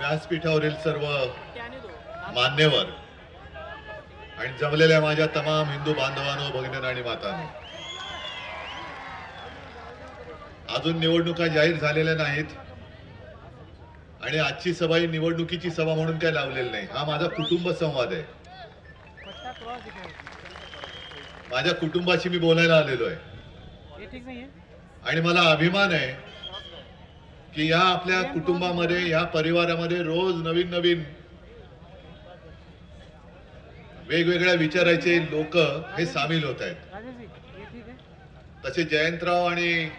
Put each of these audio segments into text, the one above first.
व्यासपीठावरील सर्व मान्यवर आणि जमलेल्या माझ्या तमाम हिंदू बांधवांनो, भगिनींनो आणि मातांनो, अजून निवडणुका जाहीर झालेल्या नाहीत आणि आजची सभा ही निवडणुकीची सभा म्हणून काय लावलेली नाही. हा माझा कुटुंब संवाद आहे. माझ्या कुटुंबाशी मी बोलायला आलेलो आहे आणि मला अभिमान आहे की या आपल्या कुटुंबामध्ये, या परिवारामध्ये रोज नवीन नवीन वेगवेगळ्या विचाराचे लोक हे सामील होत आहेत. तसे जयंतराव आणि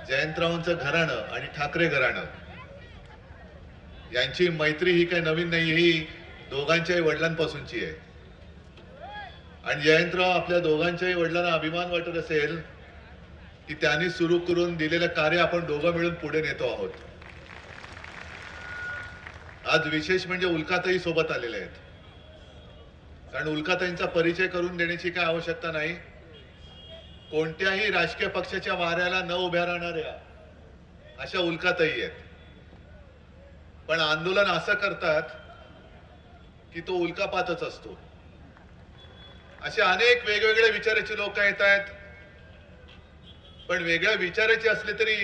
जयंतरावांचं घराणं आणि ठाकरे घराणं यांची मैत्री ही काही नवीन नाही, ही दोघांच्याही वडिलांपासूनची आहे. आणि जयंतराव आपल्या दोघांच्याही वडिलांना अभिमान वाटत असेल की त्यांनी सुरू करून दिलेलं कार्य आपण दोघं मिळून पुढे नेतो आहोत. आज विशेष म्हणजे उल्काताई सोबत आलेले आहेत, कारण उल्काताईंचा परिचय करून देण्याची काय आवश्यकता नाही. कोणत्याही राजकीय पक्षाच्या वाऱ्याला न उभ्या राहणाऱ्या अशा उल्काताई आहेत. पण आंदोलन असं करतात की तो उल्कापातच असतो. असे अनेक वेगवेगळे विचाराचे लोक येत आहेत, पण वेगळ्या विचाराचे असले तरी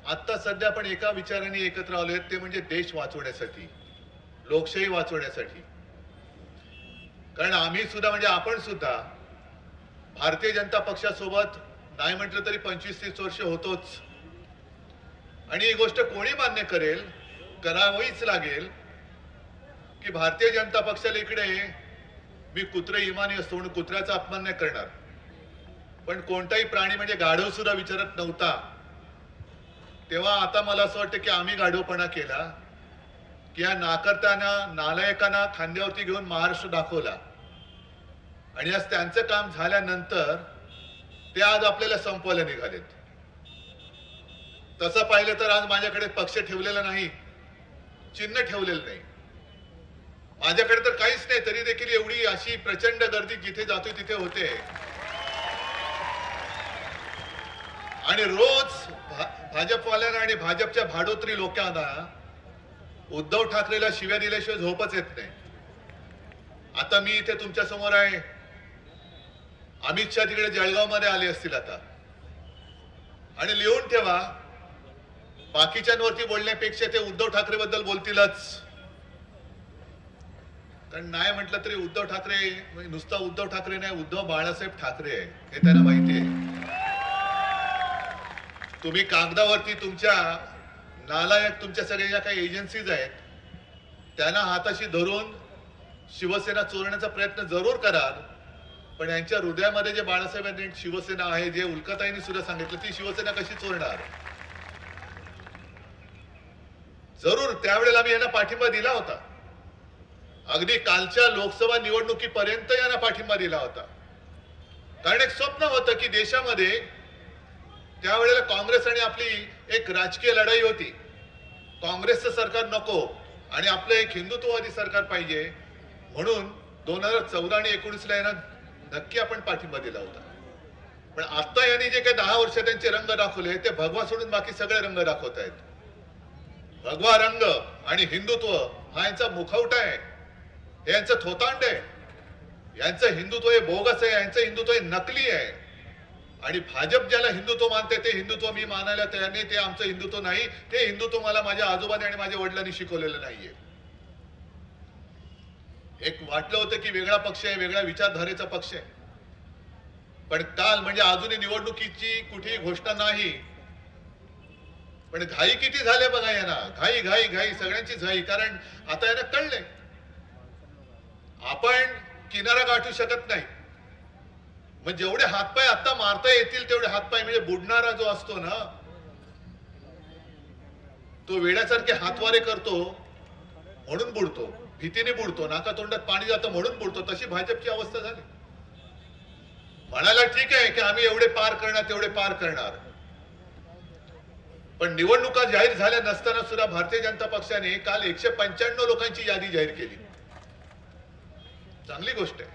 आता सध्या आपण एका विचाराने एकत्र आलोय, ते म्हणजे देश वाचवण्यासाठी, लोकशाही वाचवण्यासाठी. कारण आम्ही सुद्धा, म्हणजे आपण सुद्धा भारतीय जनता पक्षासोबत नाही म्हटलं तरी 25-30 वर्ष होतोच. आणि ही गोष्ट कोणी मान्य करेल, करावीच लागेल की भारतीय जनता पक्षाला इकडे मी कुत्रे इमानी असतो म्हणून कुत्र्याचा अपमान नाही करणार, पण कोणताही प्राणी म्हणजे गाढव सुद्धा विचारत नव्हता तेव्हा आता मला असं वाटतं की आम्ही गाढवपणा केला की या नाकर्त्यांना, नालायकांना खांद्यावरती घेऊन महाराष्ट्र दाखवला. आणि आज त्यांचं काम झाल्यानंतर ते आज आपल्याला संपवायला निघालेत. तसं पाहिलं तर आज माझ्याकडे पक्ष ठेवलेला नाही, चिन्ह ठेवलेलं नाही. माझ्याकडे तर काहीच नाही, तरी देखील एवढी अशी प्रचंड गर्दी जिथे जातोय तिथे होते. आणि रोज भाजपवाल्यांना आणि भाजपच्या भाडोत्री लोकांना उद्धव ठाकरेला शिव्या दिल्याशिवाय झोपच येत नाही. आता मी इथे तुमच्या समोर आहे, अमित शहा तिकडे जळगाव मध्ये आले असतील आता. आणि लिहून ठेवा, बाकीच्यांवरती बोलण्यापेक्षा ते उद्धव ठाकरे बद्दल बोलतीलच. कारण नाही म्हटलं तरी उद्धव ठाकरे नुसता उद्धव ठाकरे नाही, उद्धव बाळासाहेब ठाकरे आहे हे त्यांना माहिती आहे. तुम्ही कागदावरती तुमच्या नालायक, तुमच्या सगळ्या ज्या काही एजन्सीज आहेत त्यांना हाताशी धरून शिवसेना चोरण्याचा प्रयत्न जरूर कराल, पण यांच्या हृदयामध्ये जे बाळासाहेबांनी शिवसेना आहे, जे उल्काताईंनी सुद्धा सांगितलं, ती शिवसेना कशी चोरणार. जरूर त्यावेळेला आम्ही यांना पाठिंबा दिला होता. अगदी कालच्या लोकसभा निवडणुकीपर्यंत यांना पाठिंबा दिला होता. कारण एक स्वप्न होतं की देशामध्ये त्यावेळेला काँग्रेस आणि आपली एक राजकीय लढाई होती. काँग्रेसचं सरकार नको आणि आपलं एक हिंदुत्ववादी सरकार पाहिजे, म्हणून 2014 आणि 19 ला यांना नक्की आपण पाठिंबा दिला होता. पण आता यांनी जे काही 10 वर्ष त्यांचे रंग दाखवले ते भगवा सोडून बाकी सगळे रंग दाखवत आहेत. भगवा रंग आणि हिंदुत्व हा यांचा मुखवटा आहे, हे यांचं थोतांड आहे. यांचं हिंदुत्व हे बोगस आहे, यांचं हिंदुत्व हे नकली आहे. आणि भाजप ज्याला हिंदुत्व मानते ते हिंदुत्व मी मानायला तयार नाही. ते आमचं हिंदुत्व नाही, ते हिंदुत्व मला माझ्या आजोबांनी आणि माझ्या वडिलांनी शिकवलेलं नाहीये. एक वाटलं होतं की वेगळा पक्ष आहे, वेगळ्या विचारधारेचा पक्ष आहे, पण काल म्हणजे अजूनही निवडणुकीची कुठेही घोषणा नाही, पण घाई किती झाले बघा यांना. घाई घाई घाई सगळ्यांची घाई. कारण आता यांना कळलंय आपण किनारा गाठू शकत नाही. मग जेवढे हातपाय आता मारता येतील तेवढे हातपाय, म्हणजे बुडणारा जो असतो ना, तो वेड्यासारखे हातवारे करतो म्हणून बुडतो, भीतीने बुडतो, नाका तोंडात पाणी जातं म्हणून बुडतो. तशी भाजपची अवस्था झाली. म्हणायला ठीक आहे की आम्ही एवढे पार करणार तेवढे पार करणार, पण निवडणुका जाहीर झाल्या नसताना सुद्धा भारतीय जनता पक्षाने काल 195 लोकांची यादी जाहीर केली. चांगली गोष्ट आहे.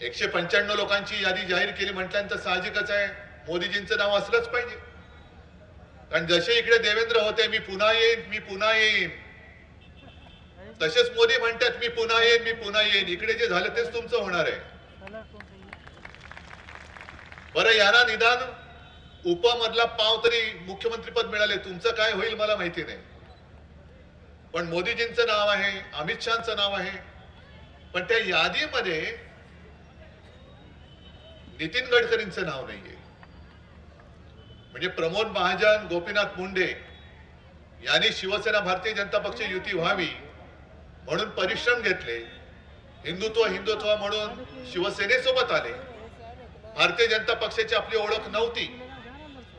195 लोकांची यादी जाहीर केली म्हटल्यानंतर साहजिकच आहे मोदीजींचं नाव असलंच पाहिजे. कारण जसे इकडे देवेंद्र होते मी पुन्हा येईन मी पुन्हा येईन, तसेच मोदी म्हणतात मी पुन्हा येईन मी पुन्हा येईन. इकडे जे झालं तेच तुमचं होणार आहे. बरं यांना निदान उपमधला पाव तरी मुख्यमंत्रीपद मिळाले, तुमचं काय होईल मला माहिती नाही. पण मोदीजींचं नाव आहे, अमित शहाचं नाव आहे, पण त्या यादीमध्ये नितीन गडकरींचं नाव नाहीये. म्हणजे प्रमोद महाजन, गोपीनाथ मुंडे यांनी शिवसेना भारतीय जनता पक्ष युती व्हावी म्हणून परिश्रम घेतले, हिंदुत्व हिंदुत्व म्हणून शिवसेनेसोबत आले. भारतीय जनता पक्षाची आपली ओळख नव्हती,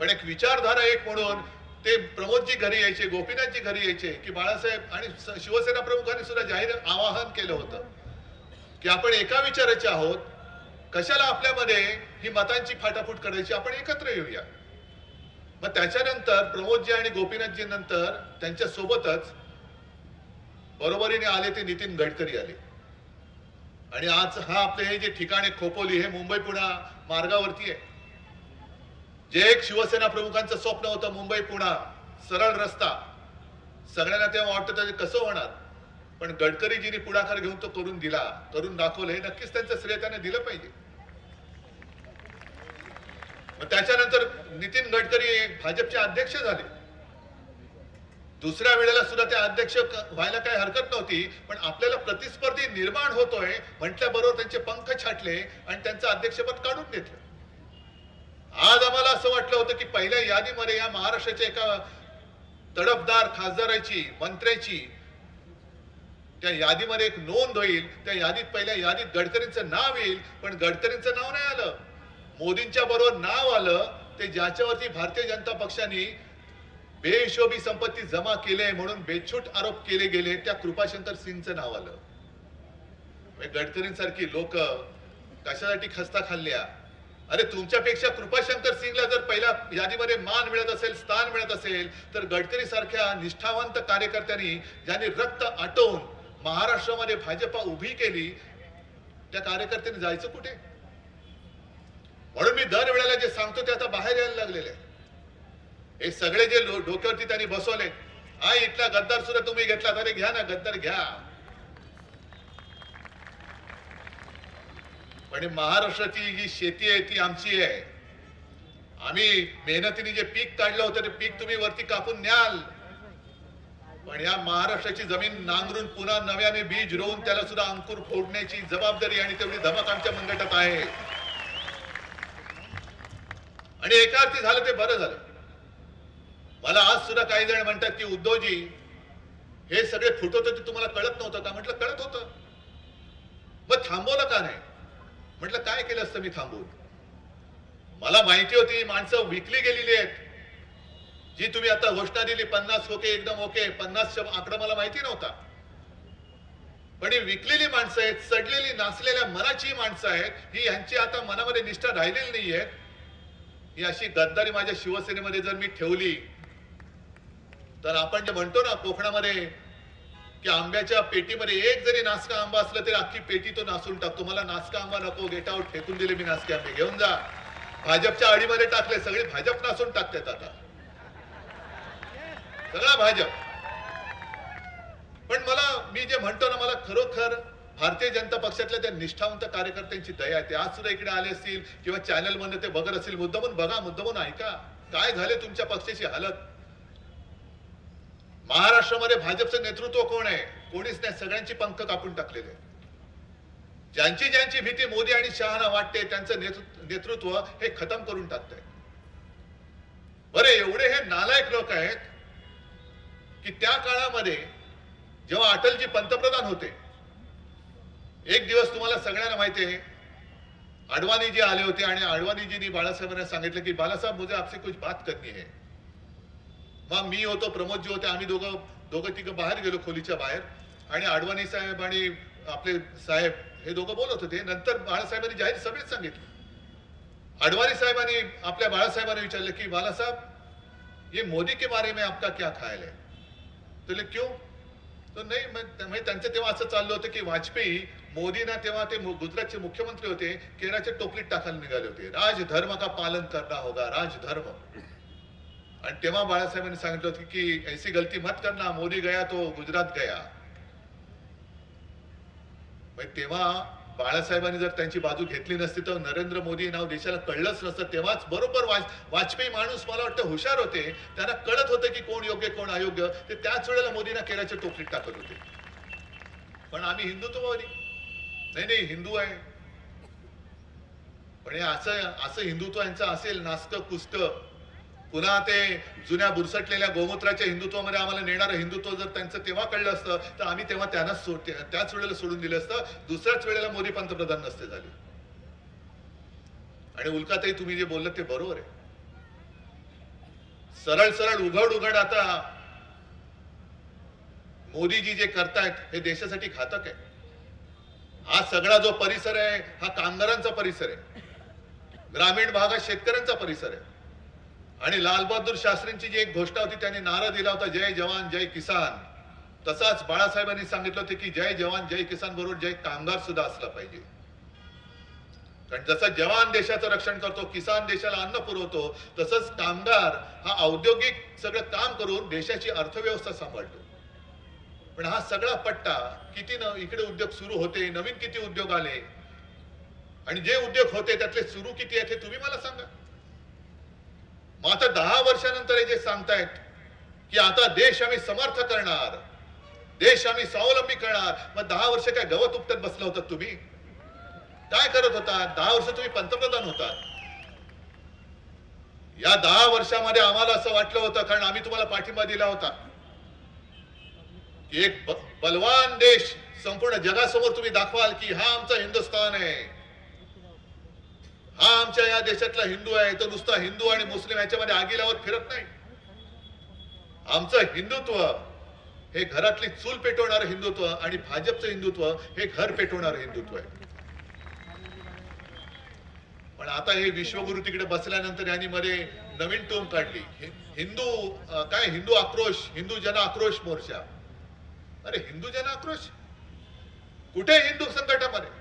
पण एक विचारधारा एक म्हणून ते प्रमोदजी घरी यायचे, गोपीनाथजी घरी यायचे की बाळासाहेब आणि शिवसेना प्रमुखांनी सुद्धा जाहीर आवाहन केलं होतं की आपण एका विचाराचे आहोत, कशाला आपल्यामध्ये ही मतांची फाटाफूट करायची, आपण एकत्र येऊया. मग त्याच्यानंतर प्रमोदजी आणि गोपीनाथजी नंतर त्यांच्या सोबतच बरोबरीने आले ते नितीन गडकरी आले. आणि आज हा आपले हे जे ठिकाणे खोपोली हे मुंबई पुणे मार्गावरती आहे. जे एक शिवसेना प्रमुखांचं स्वप्न होतं, मुंबई पुणे सरळ रस्ता, सगळ्यांना तेव्हा वाटतं ते कसं होणार, पण गडकरीजींनी पुढाकार घेऊन तो करून दिला, करून दाखवलं. हे नक्कीच त्यांचं श्रेय त्यांना दिलं पाहिजे. मग त्याच्यानंतर नितीन गडकरी भाजपचे अध्यक्ष झाले. दुसऱ्या वेळेला सुद्धा ते अध्यक्ष व्हायला काही हरकत नव्हती, पण आपल्याला प्रतिस्पर्धी निर्माण होतोय म्हटल्याबरोबर त्यांचे पंख छाटले आणि त्यांचं अध्यक्षपद काढून घेतलं. आज आम्हाला असं वाटलं होतं की पहिल्या यादीमध्ये या महाराष्ट्राच्या एका तडफदार खासदाराची, मंत्र्याची त्या यादीमध्ये एक नोंद होईल, त्या यादीत पहिल्या यादीत गडकरींचं नाव येईल, पण गडकरींचं नाव नाही आलं. मोदींच्या बरोबर नाव आलं ते ज्याच्यावरती भारतीय जनता पक्षाने बेहिशोबी संपत्ती जमा केले म्हणून बेछूट आरोप केले गेले, त्या कृपाशंकर सिंगचं नाव आलं. गडकरींसारखी लोक कशासाठी खस्ता खाल्ल्या? अरे तुमच्यापेक्षा कृपाशंकर सिंगला जर पहिल्या यादीमध्ये मान मिळत असेल, स्थान मिळत असेल, तर गडकरी सारख्या निष्ठावंत कार्यकर्त्यांनी ज्यांनी रक्त आटवून महाराष्ट्रामध्ये भाजपा उभी केली, त्या कार्यकर्त्यांनी जायचं कुठे? म्हणून मी दर वेळेला जे सांगतो ते आता बाहेर यायला लागलेले. हे सगळे जे डोक्यावरती त्यांनी बसवले, हा इथला गद्दार सुद्धा तुम्ही घेतला, अरे घ्या ना गद्दार घ्या. पण महाराष्ट्राची जी शेती आहे ती आमची आहे. आम्ही मेहनतीने जे पीक काढलं होतं ते पीक तुम्ही वरती कापून न्याल, पण या महाराष्ट्राची जमीन नांगरून पुन्हा नव्याने बीज रोवून त्याला सुद्धा अंकुर फोडण्याची जबाबदारी आणि तेवढी धमक आमच्या मनगटात आहे. आणि एका अर्थी झालं ते बरं झालं. मला आज सुद्धा काही जण म्हणतात की उद्धवजी हे सगळे फुटत होते तुम्हाला कळत नव्हतं का? म्हटलं कळत होतं, मग थांबवलं का नाही? म्हटलं काय केलं असतं मी थांबवून? मला माहिती होती माणसं विकली गेलेली आहेत. जी तुम्ही आता घोषणा दिली 50 ओके एकदम ओके, 50 आकडा मला माहिती नव्हता, पण ही विकलेली माणसं आहेत, सडलेली नाचलेल्या मनाची माणसं आहेत. ही यांची आता मनामध्ये निष्ठा राहिलेली नाहीये. ही अशी गद्दारी माझ्या शिवसेनेमध्ये जर मी ठेवली तर आपण जे म्हणतो ना कोकणामध्ये की आंब्याच्या पेटीमध्ये एक जरी नासका आंबा असला तरी अख्खी पेटी तो नासून टाकतो. मला नासका आंबा नको, गेट आउट, फेकून दिले मी नासके आंबे, घेऊन जा. भाजपच्या आडीमध्ये टाकले, सगळे भाजप नासून टाकतात आता, सगळा भाजप. पण मला मी जे म्हणतो ना, मला खरोखर भारतीय जनता पक्षातल्या त्या निष्ठावंत कार्यकर्त्यांची दया येते. आज सुद्धा इकडे आले असतील किंवा चॅनल मध्ये ते बघत असतील, मुद्दामून बघा, मुद्दामून ऐका, काय झाले तुमच्या पक्षाची हालत. महाराष्ट्रामध्ये भाजपचं नेतृत्व कोण आहे? कोणीच नाही. सगळ्यांची पंख कापून टाकलेले. ज्यांची ज्यांची भीती मोदी आणि शहाना वाटते त्यांचं नेतृत्व हे खतम करून टाकतंय. बरे एवढे हे नालायक लोक आहेत की त्या काळामध्ये जेव्हा अटलजी पंतप्रधान होते, एक दिवस तुम्हाला सगळ्यांना माहिती आहे अडवाणीजी आले होते आणि अडवाणीजींनी बाळासाहेबांना सांगितलं की बाळासाहेब मुझे आपसे कुछ बात करनी है. मग मी होतो, प्रमोदजी होते, आम्ही दोघं तिघं बाहेर गेलो खोलीच्या बाहेर आणि अडवाणी साहेब आणि आपले साहेब हे दोघं बोलत होते. नंतर बाळासाहेबांनी जाहीर सभेत सांगितलं, अडवाणी साहेबांनी आपल्या बाळासाहेबांना विचारलं की बाळासाहेब ये मोदी के बारे में आपका क्या ख्याल है? तो क्यों? तो नाही, म्हणजे त्यांचं तेव्हा असं चाललं होतं की वाजपेयी मोदींना तेव्हा ते गुजरातचे मुख्यमंत्री होते, केराच्या टोपलीत टाकायला निघाले होते. राजधर्म का पालन करना होगा, राजधर्म. आणि तेव्हा बाळासाहेबांनी सांगितलं होतं की ऐसी गलती मत करना, मोदी गया तो गुजरात गया. तेव्हा बाळासाहेबांनी जर त्यांची बाजू घेतली नसती तर नरेंद्र मोदी नाव देशाला कळलंच नसतं. तेव्हाच बरोबर वाजपेयी माणूस मला वाटतं हुशार होते, त्यांना कळत होतं की कोण योग्य कोण अयोग्य. ते त्याच वेळेला मोदींना केराच्या टोपलीत टाकत होते. पण आम्ही हिंदुत्ववादी नाही, नाही हिंदू आहे. पण हे असं हिंदुत्व यांचं असेल नास्क कुस्त, पुन्हा ते जुन्या बुरसटलेल्या गोमूत्राच्या हिंदुत्वामध्ये आम्हाला नेणारं हिंदुत्व जर त्यांचं तेव्हा कळलं असतं तर आम्ही तेव्हा त्याच वेळेला सोडून दिलं असतं. दुसऱ्याच वेळेला मोदी पंतप्रधान नसते झाले. आणि उल्काताई तुम्ही जे बोललं ते बरोबर आहे. सरळ सरळ उघड आता मोदीजी जे करतायत हे देशासाठी घातक आहे. हा सगळा जो परिसर आहे हा कामगारांचा परिसर आहे, ग्रामीण भागात शेतकऱ्यांचा परिसर आहे. आणि लालबहादूर शास्त्रींची जी एक घोषणा होती, त्यांनी नारा दिला होता जय जवान जय किसान. तसाच बाळासाहेबांनी सांगितलं होतं की जय जवान जय किसान बरोबर जय कामगार सुद्धा असला पाहिजे. कारण जसं जवान देशाचं रक्षण करतो, किसान देशाला अन्न पुरवतो, तसंच कामगार हा औद्योगिक सगळं काम करून देशाची अर्थव्यवस्था सांभाळतो. पण हा सगळा पट्टा किती इकडे उद्योग सुरू होते, नवीन किती उद्योग आले, आणि जे उद्योग होते त्यातले सुरू किती आहेत हे तुम्ही मला सांगा. मग आता 10 वर्षानंतर हे जे सांगतायत की आता देश आम्ही समर्थ करणार, देश आम्ही स्वावलंबी करणार, मग 10 वर्ष काय गवत उपटत बसला होता तुम्ही? काय करत होता? 10 वर्ष तुम्ही पंतप्रधान होता. या 10 वर्षामध्ये आम्हाला असं वाटलं होतं, कारण आम्ही तुम्हाला पाठिंबा दिला होता की एक बलवान देश संपूर्ण जगासमोर तुम्ही दाखवाल की हा आमचा हिंदुस्थान आहे, हा आमच्या या देशातला हिंदू आहे. तो नुसता हिंदू आणि मुस्लिम याच्यामध्ये आगीलावर फिरत नाही. आमचं हिंदुत्व हे घरातली चूल पेटवणारं हिंदुत्व आणि भाजपचं हिंदुत्व हे घर पेटवणारं हिंदुत्व आहे. पण आता हे विश्वगुरु तिकडे बसल्यानंतर यांनी मध्ये नवीन टोम काढली, हिंदू आक्रोश, हिंदू जन आक्रोश मोर्चा. अरे हिंदू जन आक्रोश कुठे हिंदू संकटामध्ये?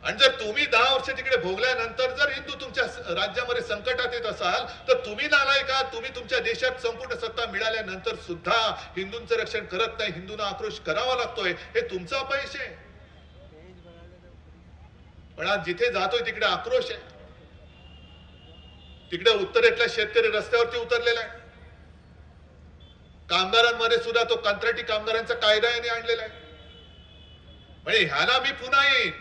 आणि जर तुम्ही 10 वर्ष तिकडे भोगल्यानंतर जर हिंदू तुमच्या राज्यामध्ये संकटात येत असाल तर तुम्ही नालायक आहात. तुम्ही तुमच्या देशात संपूर्ण सत्ता मिळाल्यानंतर सुद्धा हिंदूंचं रक्षण करत नाही, हिंदूंना आक्रोश करावा लागतोय, हे तुमचा अपयश आहे. पण आज जिथे जातोय तिकडे आक्रोश आहे. तिकडे उत्तरेतला शेतकरी रस्त्यावरती उतरलेला आहे. कामगारांमध्ये सुद्धा तो कंत्राटी कामगारांचा कायदा यांनी आणलेला आहे. म्हणजे ह्याला मी पुन्हा येईन,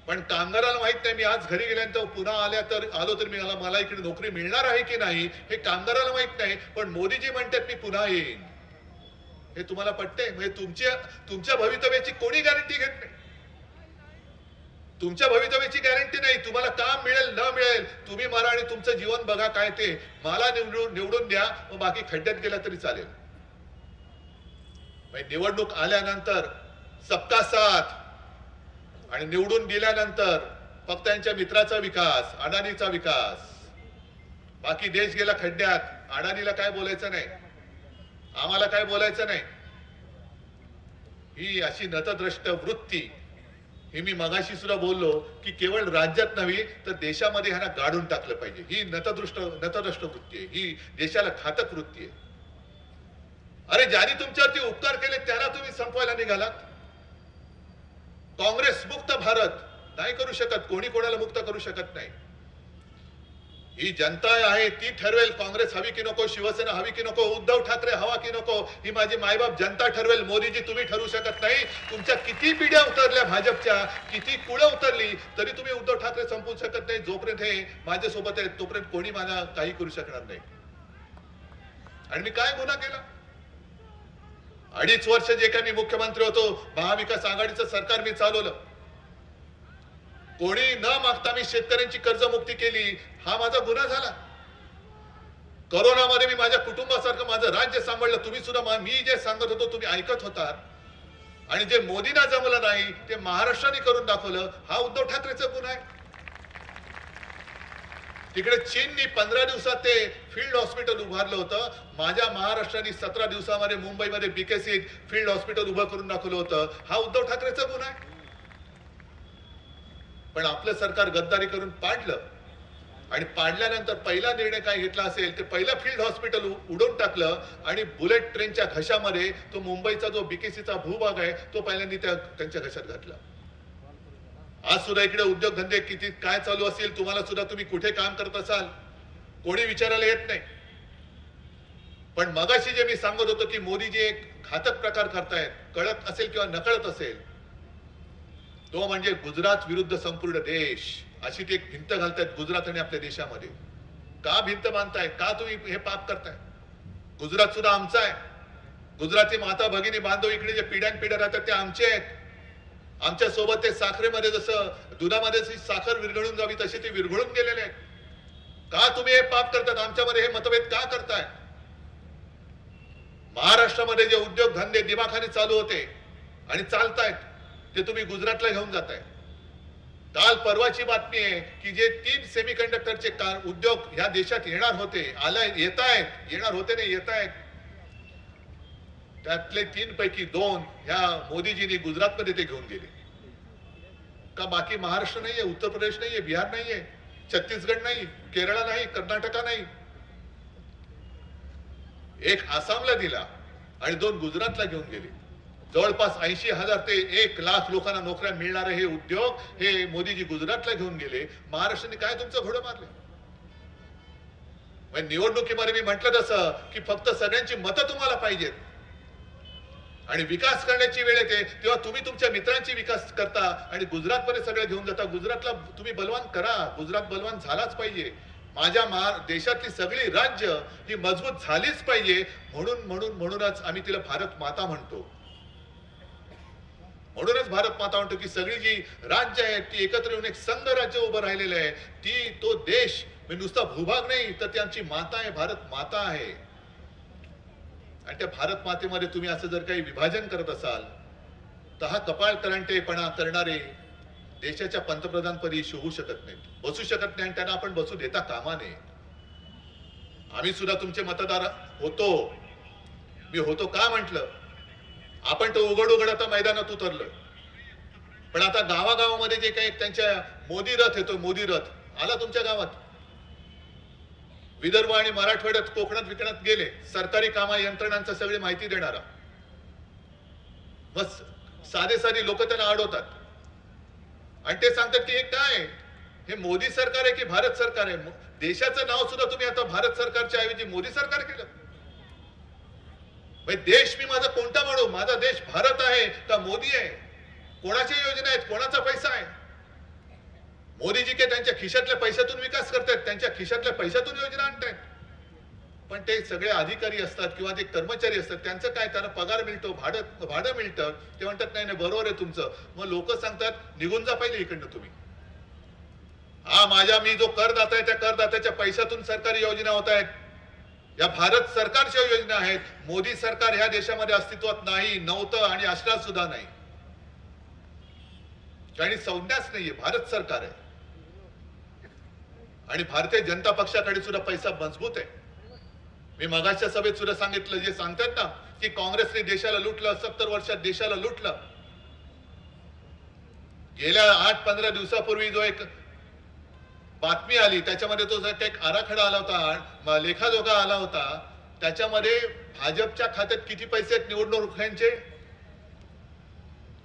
पण कामगाराला माहित नाही मी आज घरी गेल्यानंतर पुन्हा आलो तर मला इकडे नोकरी मिळणार आहे की नाही हे कामगाराला माहित नाही. पण मोदीजी म्हणतात मी पुन्हा येईन. हे तुम्हाला पटतंय? म्हणजे तुमच्या भवितव्याची कोणी गॅरंटी घेत नाही. तुमच्या भवितव्याची गॅरंटी नाही. तुम्हाला काम मिळेल न मिळेल तुम्ही मला आणि तुमचं जीवन बघा काय ते. मला निवडून द्या, मग बाकी खड्ड्यात गेला तरी चालेल. निवडणूक आल्यानंतर सबका साथ आणि निवडून दिल्यानंतर फक्त त्यांच्या मित्राचा विकास, अडाणीचा विकास, बाकी देश गेला खड्ड्यात. अडाणीला काय बोलायचं नाही, आम्हाला काय बोलायचं नाही. ही अशी नतद्रष्ट वृत्ती, ही मी मगाशी सुद्धा बोललो की केवळ राज्यात नव्हे तर देशामध्ये ह्यांना गाडून टाकलं पाहिजे. ही नतद्रष्ट वृत्ती आहे, ही देशाला घातक वृत्ती आहे. अरे ज्यांनी तुमच्यावरती उपकार केले त्याला तुम्ही संपवायला निघालात. काँग्रेस मुक्त भारत नाही करू शकत, कोणी कोणाला मुक्त करू शकत नाही. ही जनता आहे ती ठरवेल काँग्रेस हवी की नको, शिवसेना हवी की नको, उद्धव ठाकरे हवा की नको, ही माझी मायबाप जनता ठरवेल. मोदीजी तुम्ही ठरवू शकत नाही. तुमच्या किती पिढ्या उतरल्या भाजपच्या, किती कुळं उतरली तरी तुम्ही उद्धव ठाकरे संपवू शकत नाही. जोपर्यंत हे माझ्यासोबत आहे तोपर्यंत कोणी मला काही करू शकणार नाही. आणि मी काय गुन्हा केला? 2.5 वर्ष जे काही मी मुख्यमंत्री होतो, महाविकास आघाडीचं सरकार मी चालवलं. कोणी न मागता मी शेतकऱ्यांची कर्जमुक्ती केली, हा माझा गुन्हा झाला. कोरोनामध्ये मी माझ्या कुटुंबासारखं माझं राज्य सांभाळलं. तुम्ही सुद्धा मी जे सांगत होतो तुम्ही ऐकत होतात. आणि जे मोदींना जमलं नाही ते महाराष्ट्राने करून दाखवलं, हा उद्धव ठाकरेचा गुन्हा आहे. तिकडे चीननी 15 दिवसात ते फील्ड हॉस्पिटल उभारलं होतं. माझ्या महाराष्ट्राने 17 दिवसामध्ये मुंबईमध्ये बीकेसी फील्ड हॉस्पिटल उभं करून दाखवलं होतं. हा उद्धव ठाकरेचा गुन्हा आहे. पण आपलं सरकार गद्दारी करून पाडलं. आणि पाडल्यानंतर पहिला निर्णय काय घेतला असेल ते पहिलं फील्ड हॉस्पिटल उडवून टाकलं आणि बुलेट ट्रेनच्या घशामध्ये तो मुंबईचा जो बीकेसीचा भूभाग आहे तो पहिल्यांदा त्यांच्या घशात घातला. आज सुद्धा इकडे उद्योगधंदे किती काय चालू असेल तुम्हाला सुद्धा तुम्ही कुठे काम करत असाल कोणी विचारायला येत नाही. पण मगाशी जे मी सांगत होतो की मोदीजी एक घातक प्रकार करतायत, कळत असेल किंवा नकळत असेल, तो म्हणजे गुजरात विरुद्ध संपूर्ण देश अशी ती एक भिंत घालतायत गुजरात आणि आपल्या देशामध्ये. का भिंत बांधताय? का तुम्ही हे पाप करताय? गुजरात सुद्धा आमचा आहे. गुजराती माता भगिनी बांधव इकडे जे पिढ्यानपिढ्या राहतात ते आमचे आहेत. आमच्या सोबत ते साखरेमध्ये जसं दुधामध्ये साखर विरघळून जावी तशी ते विरघळून गेलेले आहेत. का तुम्ही हे पाप करतात? आमच्यामध्ये हे मतभेद का करताय? महाराष्ट्रामध्ये जे उद्योग धंदे दिमाखाने चालू होते आणि चालतायत ते तुम्ही गुजरातला घेऊन जाताय. काल परवाची बातमी आहे की जे 3 सेमीकंडक्टरचे उद्योग ह्या देशात येणार होते, येत आहेत, येणार होते नाही येत आहेत, त्यातले 3 पैकी 2 ह्या मोदीजींनी गुजरातमध्ये ते घेऊन गेले. का बाकी महाराष्ट्र नाहीये, उत्तर प्रदेश नाहीये, बिहार नाहीये, छत्तीसगड नाही, केरळ नाही, कर्नाटक नाही, एक आसामला दिला आणि 2 गुजरातला घेऊन गेले. जवळपास 80,000 ते 1,00,000 लोकांना नोकऱ्या मिळणारे हे उद्योग हे मोदीजी गुजरातला घेऊन गेले. महाराष्ट्राने काय तुमचं घोडं मारले? निवडणुकीमध्ये मी म्हटलं तसं की फक्त सगळ्यांची मतं तुम्हाला पाहिजेत आणि विकास करण्याची वेळ येते तेव्हा तुम्ही तुमच्या मित्रांची विकास करता आणि गुजरातमध्ये सगळे घेऊन जाता. गुजरातला तुम्ही बलवान करा, गुजरात बलवान झालाच पाहिजे. माझ्या देशातली सगळी राज्य ही मजबूत झालीच पाहिजे. म्हणूनच आम्ही तिला भारत माता म्हणतो. म्हणूनच भारत माता म्हणतो की सगळी जी राज्य आहेत ती एकत्र येऊन एक संघ राज्य उभं राहिलेलं आहे. तो देश नुसता भूभाग नाही तर ती आमची माता आहे, भारत माता आहे. आणि त्या भारत मातेमध्ये तुम्ही असं जर काही विभाजन करत असाल तर हा कपाळकरंटेपणा करणारे देशाच्या पंतप्रधानपदी शोभू शकत नाहीत, बसू शकत नाही आणि त्यांना आपण बसू देता कामा नये. आम्ही सुद्धा तुमचे मतदार होतो. मी होतो का म्हटलं? आपण तो उघड आता मैदानात उतरलोय. पण आता गावागावामध्ये जे काही त्यांच्या मोदी रथ येतो, मोदी रथ आला तुमच्या गावात. विदर्भ आणि मराठवाड्यात कोकणात विकणात गेले सरकारी कामा यंत्रणांचा सगळी माहिती देणारा. बस साधे लोक त्यांना अडवतात आणि ते सांगतात की हे काय, हे मोदी सरकार आहे की भारत सरकार आहे? देशाचं नाव सुद्धा तुम्ही आता भारत सरकारच्या ऐवजी मोदी सरकार केलं. देश मी माझा कोणता म्हणू? माझा देश भारत आहे का मोदी आहे? कोणाच्या योजना आहेत, कोणाचा पैसा आहे? मोदीजी के त्यांच्या खिशातल्या पैशातून विकास करतायत, त्यांच्या खिशातल्या पैशातून योजना आणतायत. पण ते सगळे अधिकारी असतात किंवा ते कर्मचारी असतात, त्यांचं काय? त्यांना पगार मिळतो, भाडं मिळतं. ते म्हणतात नाही बरोबर आहे तुमचं. मग लोक सांगतात निघून जा पहिले इकडनं तुम्ही. मी जो करदाता आहे त्या करदात्याच्या पैशातून सरकारी योजना होत आहेत. या भारत सरकारच्या योजना आहेत. मोदी सरकार ह्या देशामध्ये अस्तित्वात नाही, नव्हतं आणि असणार सुद्धा नाही. आणि संज्ञाच नाहीये, भारत सरकार आहे. आणि भारतीय जनता पक्षाकडे सुद्धा पैसा मजबूत आहे. मी मगाच्या सभेत सुद्धा सांगितलं, जे सांगतात ना की काँग्रेसने देशाला लुटलं, 70 वर्षात देशाला लुटलं. गेल्या 8-15 दिवसापूर्वी जो एक बातमी आली त्याच्यामध्ये तो एक आराखडा आला होता, लेखाजोखा आला होता. त्याच्यामध्ये भाजपच्या खात्यात किती पैसे आहेत निवडणुकांचे?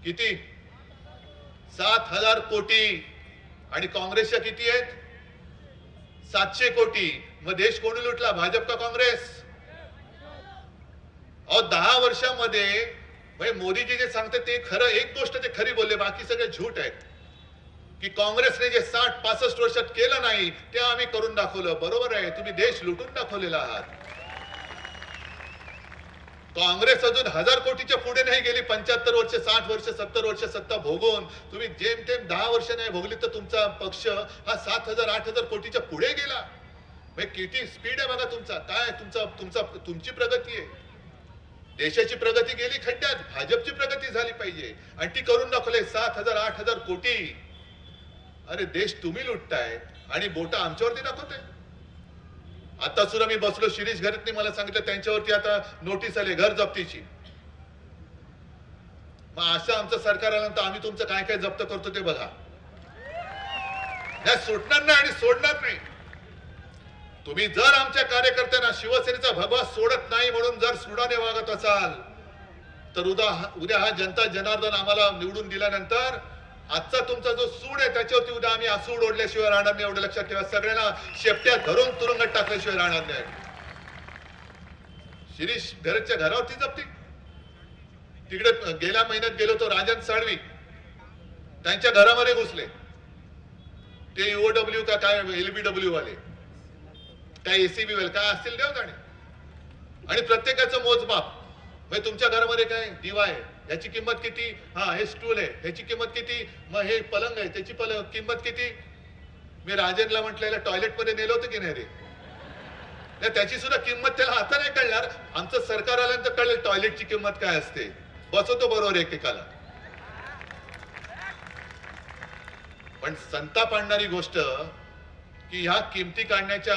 किती? 7,000 कोटी. आणि काँग्रेसच्या किती आहेत? 700 कोटी. मग देश कोणी लुटला, भाजप का काँग्रेस? 10 वर्षामध्ये मोदीजी जे सांगते ते खरं, एक गोष्ट ते खरी बोलले, बाकी सगळे झूट आहेत. की काँग्रेसने जे 60-65 वर्षात केलं नाही ते आम्ही करून दाखवलं. बरोबर आहे, तुम्ही देश लुटून दाखवलेला आहात. काँग्रेस अजून 1000 कोटीच्या पुढे नाही गेली. 75 वर्ष, 60 वर्ष, 70 वर्ष सत्ता भोगून तुम्ही जेमतेम 10 वर्ष नाही भोगली तर तुमचा पक्ष हा 7,000-8,000 कोटीच्या पुढे गेला. किती स्पीड आहे बघा तुमचा. काय तुमची प्रगती आहे. देशाची प्रगती गेली खड्ड्यात, भाजपची प्रगती झाली पाहिजे आणि ती करून दाखवले. 7,000-8,000 कोटी. अरे देश तुम्ही लुटताय आणि बोटा आमच्यावरती दाखवताय. आता सुद्धा मी बसलो, शिरीष घरतने मला सांगितलं त्यांच्यावरती आता नोटीस आली घर जप्तीची. मग असं आमचं सरकार आलं तर आम्ही तुमचं काय काय जप्त करतो ते बघा. सुटणार नाही आणि सोडणार नाही. तुम्ही जर आमच्या कार्यकर्त्यांना शिवसेनेचा भगवा सोडत नाही म्हणून जर सुडाने वागत असाल तर उद्या हा जनता जनार्दन आम्हाला निवडून दिल्यानंतर आजचा तुमचा जो सूड आहे त्याच्यावरती उद्या आम्ही सूड ओढल्याशिवाय राहणार नाही. एवढं लक्षात ठेवा. सगळ्यांना शेपट्या धरून तुरुंगात टाकल्याशिवाय राहणार नाही. शिरीष घरच्या घरावरती जप्ती. तिकडे गेल्या महिन्यात गेलो तो राजन साळवी त्यांच्या घरामध्ये घुसले. ते यूओडब्ल्यू का काय एलबीडब्ल्यू वाले काय एसीबी वाले काय असतील देव जाणे. आणि प्रत्येकाचं मोजमाप म्हणजे तुमच्या घरामध्ये काय दिवा आहे याची किंमत किती. हा हे स्टूल आहे ह्याची किंमत किती. मग हे पलंग आहे त्याची किंमत किती. मी राजनला म्हटलेलं टॉयलेट मध्ये नेलं होतं की नाही रे. त्याची सुद्धा किंमत त्याला आता नाही कळणार. आमचं सरकार आल्यानंतर कळेल टॉयलेटची किंमत काय असते. बसवतो बरोबर एकेकाला. पण संताप आणणारी गोष्ट की ह्या किमती काढण्याच्या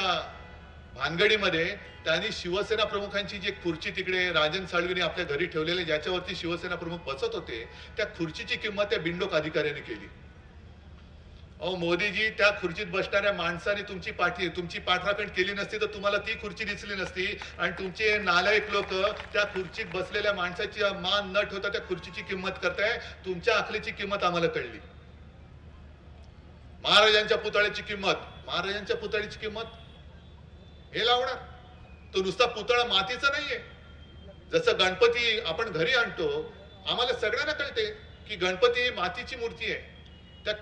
भानगडीमध्ये त्यांनी शिवसेना प्रमुखांची जी खुर्ची तिकडे राजन साळवीने आपल्या घरी ठेवलेली ज्याच्यावरती शिवसेना प्रमुख बसत होते त्या खुर्चीची किंमत त्या बिंडोक अधिकाऱ्याने केली. अहो मोदीजी, त्या खुर्चीत बसणाऱ्या माणसाने तुमची पाठराखण केली नसती तर तुम्हाला ती खुर्ची दिसली नसती. आणि तुमचे नालायक लोक त्या खुर्चीत बसलेल्या माणसाची मान न ठेवता त्या खुर्चीची किंमत करताय. तुमच्या अकलेची किंमत आम्हाला कळली. महाराजांच्या पुतळ्याची किंमत हे लावणार. तो नुसता पुतळा मातीचा नाहीये. जसं गणपती आपण घरी आणतो आम्हाला सगळ्यांना कळते की गणपती ही मातीची मूर्ती आहे. त्या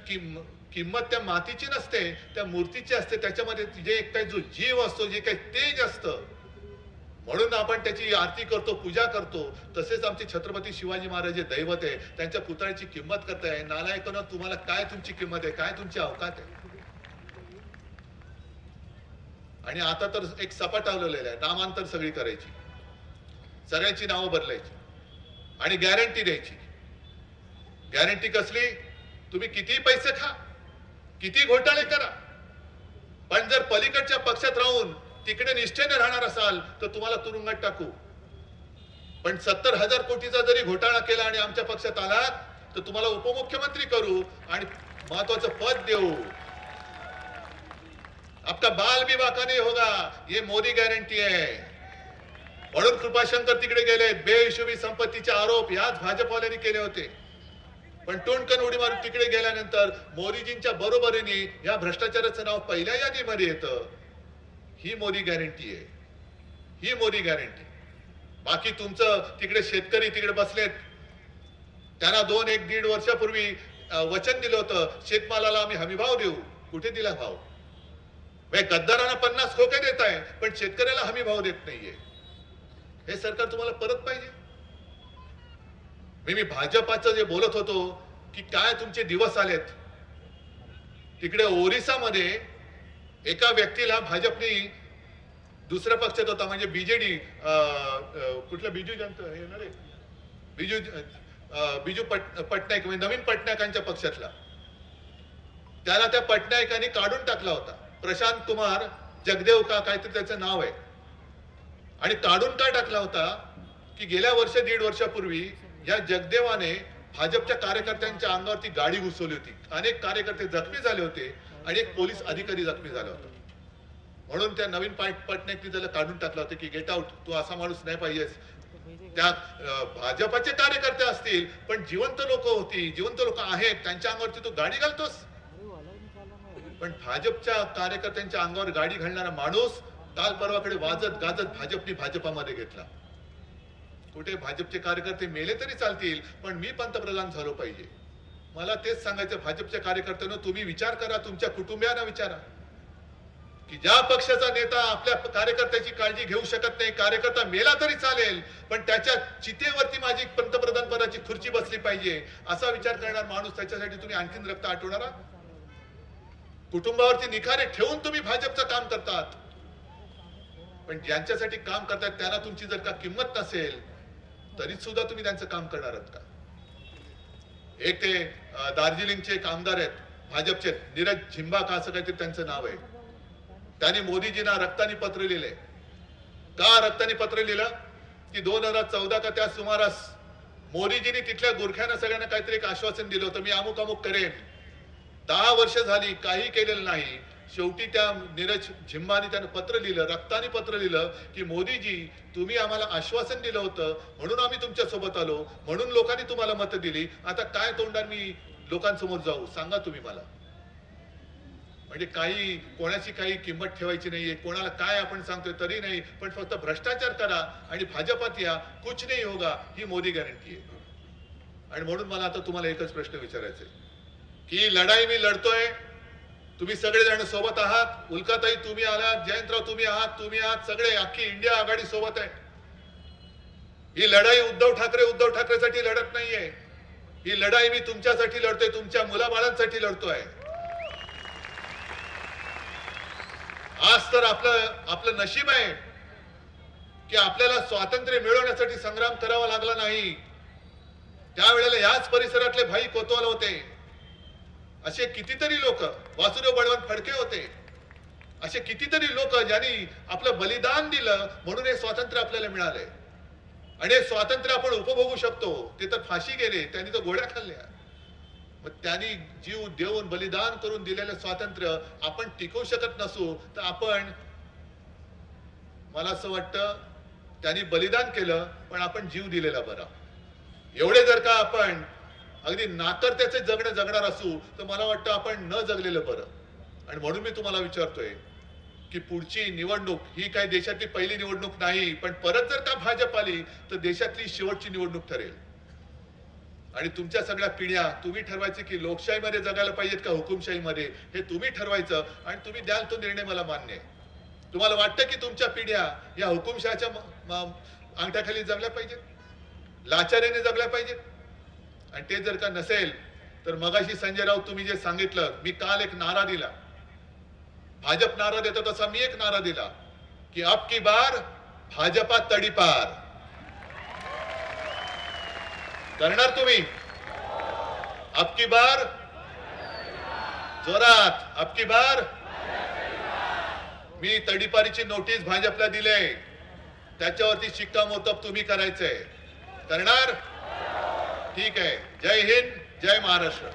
किंमत त्या मातीची नसते त्या मूर्तीची असते. त्याच्यामध्ये जे काही जो जीव असतो जे काही तेज असतं म्हणून आपण त्याची आरती करतो पूजा करतो. तसेच आमचे छत्रपती शिवाजी महाराज दैवत आहे त्यांच्या पुतळ्याची किंमत करताय. नालायकांनो, तुम्हाला काय तुमची किंमत आहे काय तुमची अवकात आहे. आणि आता तर एक सपाट आवलेलं आहे. नामांतर सगळी करायची सगळ्यांची नावं बदलायची आणि गॅरंटी द्यायची. गॅरंटी कसली. तुम्ही किती पैसे खा किती घोटाळे करा पण जर पलीकडच्या पक्षात राहून तिकडे निष्ठेने राहणार असाल तर तुम्हाला तुरुंगात टाकू. पण 70,000 कोटीचा जरी घोटाळा केला आणि आमच्या पक्षात आलात तर तुम्हाला उपमुख्यमंत्री करू आणि महत्वाचं पद देऊ. आपका बाल भी बाका नहीं होगा ये मोदी गॅरंटी आहे. म्हणून कृपाशंकर तिकडे गेले. बेहिशोबी संपत्तीचे आरोप याच भाजपवाल्यांनी केले होते. पण टोणकन उडी मारून तिकडे गेल्यानंतर मोदीजींच्या बरोबरीने या भ्रष्टाचाराचं नाव पहिल्या यादीमध्ये येतं. ही मोदी गॅरंटी आहे. ही मोदी गॅरंटी. बाकी तुमचं तिकडे शेतकरी तिकडे बसलेत. त्यांना 2-1-1.5 वर्षापूर्वी वचन दिलं होतं शेतमालाला आम्ही हमीभाव देऊ. कुठे दिला भाव. गद्दारांना 50 खोके देत आहे पण शेतकऱ्याला हमी भाव देत नाहीये. हे सरकार तुम्हाला परत पाहिजे. मी भाजपाचं जे बोलत होतो की काय तुमचे दिवस आलेत. तिकडे ओरिसामध्ये एका व्यक्तीला भाजपने दुसऱ्या पक्षात होता म्हणजे बीजेडी कुठलं बिजू जनता येणार बिजू पटनायक म्हणजे नवीन पटनायकांच्या पक्षातला त्याला त्या पटनायकांनी काढून टाकला होता. प्रशांत कुमार जगदेव का काहीतरी त्याचं नाव आहे. आणि काढून काय टाकला होता की गेल्या 1.5 वर्षापूर्वी या जगदेवाने भाजपच्या कार्यकर्त्यांच्या अंगावरती गाडी घुसवली होती. अनेक कार्यकर्ते जखमी झाले होते आणि एक पोलीस अधिकारी जखमी झाला होता. म्हणून त्या नवीन पटनायकने त्याला काढून टाकलं होतं की गेट आउट. तू असा माणूस नाही पाहिजेस. त्या भाजपाचे कार्यकर्ते असतील पण जिवंत लोक होती जिवंत लोक आहेत त्यांच्या अंगावरती तू गाडी घालतोस. पण भाजपच्या कार्यकर्त्यांच्या अंगावर गाडी घालणारा माणूस काल परवाकडे वाजत गाजत भाजपामध्ये घेतला. कुठे भाजपचे कार्यकर्ते मेले तरी चालतील पण मी पंतप्रधान झालो पाहिजे. मला तेच सांगायचं भाजपच्या कार्यकर्त्यांना तुम्ही विचार करा. तुमच्या कुटुंबियांना विचारा की ज्या पक्षाचा नेता आपल्या कार्यकर्त्याची काळजी घेऊ शकत नाही. कार्यकर्ता मेला तरी चालेल पण त्याच्या चितेवरती माझी पंतप्रधान पदाची खुर्ची बसली पाहिजे असा विचार करणार माणूस. त्याच्यासाठी तुम्ही आणखीन रक्त आटवणारा. कुटुंबावरती निखारे ठेवून तुम्ही भाजपचं काम करतात पण ज्यांच्यासाठी काम करतात त्यांना तुमची जर का किंमत नसेल तरी सुद्धा तुम्ही त्यांचं काम करणार आहात का. एक ते दार्जिलिंगचे एक आमदार आहेत भाजपचे नीरज झिंबा का असं काहीतरी त्यांचं नाव आहे. त्यांनी मोदीजींना रक्तानी पत्र लिहिले. का रक्तानी पत्र लिहिलं की 2014 का त्या सुमारास मोदीजींनी तिथल्या गुरख्यांना सगळ्यांना काहीतरी एक आश्वासन दिलं होतं मी अमुक अमुक करेन. 10 वर्ष झाली काही केलेलं नाही. शेवटी त्या नीरज झिम्बानी त्यानं पत्र लिहिलं, रक्तानी पत्र लिहिलं की मोदीजी तुम्ही आम्हाला आश्वासन दिलं होतं म्हणून आम्ही तुमच्या सोबत आलो, म्हणून लोकांनी तुम्हाला मतं दिली, आता काय तोंडाने मी लोकांसमोर जाऊ सांगा तुम्ही मला. म्हणजे काही कोणाची काही किंमत ठेवायची नाहीये, कोणाला काय आपण सांगतोय तरी नाही, पण फक्त भ्रष्टाचार करा आणि भाजपात या, कुछ नाही होगा ही मोदी गॅरंटी आहे. आणि म्हणून मला आता तुम्हाला एकच प्रश्न विचारायचा आहे की लढाई मी लढतोय, तुम्ही सगळेजण सोबत आहात, उल्काताई तुम्ही आलात, जयंतराव तुम्ही आहात, सगळे अख्खी इंडिया आघाडी सोबत आहे. ही लढाई उद्धव ठाकरेसाठी लढत नाहीये, ही लढाई मी तुमच्यासाठी लढतोय, तुमच्या मुलाबाळांसाठी लढतोय. आज तर आपलं नशीब आहे की आपल्याला स्वातंत्र्य मिळवण्यासाठी संग्राम करावा लागला नाही. त्यावेळेला याच परिसरातले भाई कोतवाल होते, असे कितीतरी लोक, वासुदेव बळवंत फडके होते, असे कितीतरी लोक ज्यांनी आपलं बलिदान दिलं म्हणून हे स्वातंत्र्य आपल्याला मिळालंय. आणि हे स्वातंत्र्य आपण उपभोगू शकतो. ते तर फाशी गेले, त्यांनी तर गोळ्या खाल्ल्या, मग त्यांनी जीव देऊन बलिदान करून दिलेलं स्वातंत्र्य आपण टिकवू शकत नसू तर आपण, मला असं वाटतं त्यांनी बलिदान केलं पण आपण जीव दिलेला बरा. एवढे जर का आपण अगदी नाकर्त्याचे जगणं जगणार असू तर मला वाटतं आपण न जगलेलं बरं. आणि म्हणून मी तुम्हाला विचारतोय की पुढची निवडणूक ही काही देशातली पहिली निवडणूक नाही, पण परत जर का भाजप आली तर देशातली शेवटची निवडणूक ठरेल. आणि तुमच्या सगळ्या पिढ्या तुम्ही ठरवायचे की लोकशाहीमध्ये जगायला पाहिजेत का हुकुमशाहीमध्ये, हे तुम्ही ठरवायचं आणि तुम्ही द्याल तो निर्णय मला मान्य आहे. तुम्हाला वाटतं की तुमच्या पिढ्या या हुकुमशाहीच्या अंगठ्याखाली जगल्या पाहिजेत, लाचारीने जगल्या पाहिजेत? आणि ते जर का नसेल तर मगाशी संजय राऊत तुम्ही जे सांगितलं, मी काल एक नारा दिला, भाजप नारा देतो तसा मी एक नारा दिला की अब की बार भाजपा तडीपार. करणार तुम्ही? अब की बार जोरात, अब की बार. मी तडीपारीची नोटीस भाजपला दिले, त्याच्यावरती शिक्कामोर्तब तुम्ही करायचंय. करणार? ठीक आहे. जय हिंद, जय महाराष्ट्र.